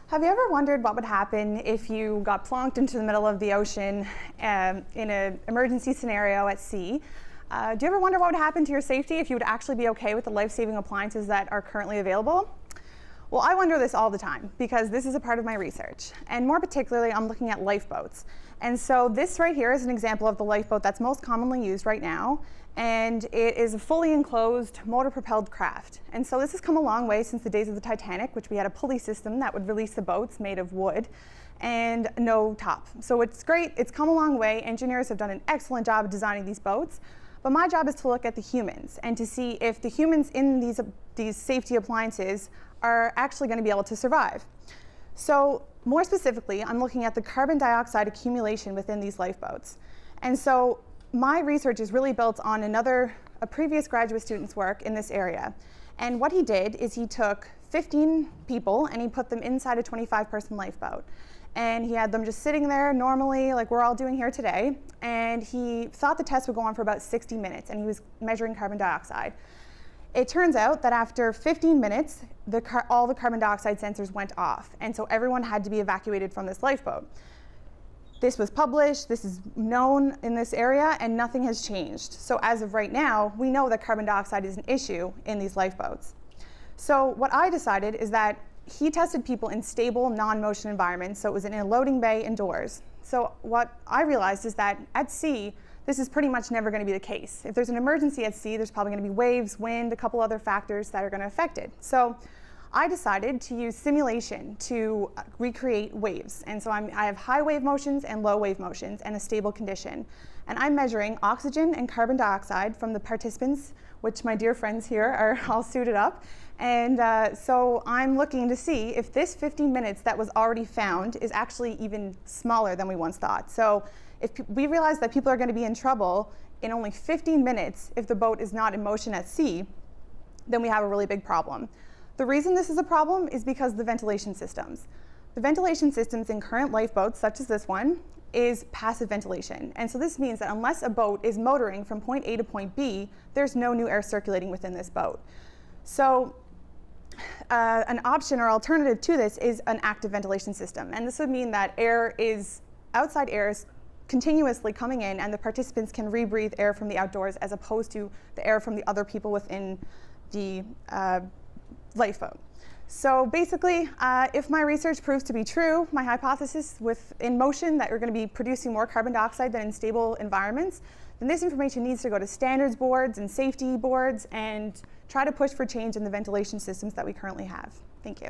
Have you ever wondered what would happen if you got plonked into the middle of the ocean in an emergency scenario at sea? Do you ever wonder what would happen to your safety if you would actually be okay with the life-saving appliances that are currently available? Well, I wonder this all the time because this is a part of my research. And more particularly, I'm looking at lifeboats. And so this right here is an example of the lifeboat that's most commonly used right now. And it is a fully enclosed motor-propelled craft. And so this has come a long way since the days of the Titanic, which we had a pulley system that would release the boats made of wood and no top. So it's great, it's come a long way. Engineers have done an excellent job of designing these boats. But my job is to look at the humans and to see if the humans in these safety appliances are actually going to be able to survive. So more specifically, I'm looking at the carbon dioxide accumulation within these lifeboats. And so my research is really built on a previous graduate student's work in this area. And what he did is he took 15 people and he put them inside a 25-person lifeboat. And he had them just sitting there normally, like we're all doing here today. And he thought the test would go on for about 60 minutes, and he was measuring carbon dioxide. It turns out that after 15 minutes, all the carbon dioxide sensors went off. And so everyone had to be evacuated from this lifeboat. This was published, this is known in this area, and nothing has changed. So as of right now, we know that carbon dioxide is an issue in these lifeboats. So what I decided is that he tested people in stable, non-motion environments, so it was in a loading bay indoors. So what I realized is that at sea, this is pretty much never going to be the case. If there's an emergency at sea, there's probably going to be waves, wind, a couple other factors that are going to affect it. So I decided to use simulation to recreate waves. And so I have high wave motions and low wave motions and a stable condition. And I'm measuring oxygen and carbon dioxide from the participants, which my dear friends here are all suited up. And so I'm looking to see if this 15 minutes that was already found is actually even smaller than we once thought. So if we realize that people are going to be in trouble in only 15 minutes if the boat is not in motion at sea, then we have a really big problem. The reason this is a problem is because of the ventilation systems. The ventilation systems in current lifeboats, such as this one, is passive ventilation. And so this means that unless a boat is motoring from point A to point B, there's no new air circulating within this boat. So an option or alternative to this is an active ventilation system. And this would mean that outside air is continuously coming in, and the participants can rebreathe air from the outdoors as opposed to the air from the other people within the lifeboat. So basically, if my research proves to be true, my hypothesis in motion that we're going to be producing more carbon dioxide than in stable environments, then this information needs to go to standards boards and safety boards and try to push for change in the ventilation systems that we currently have. Thank you.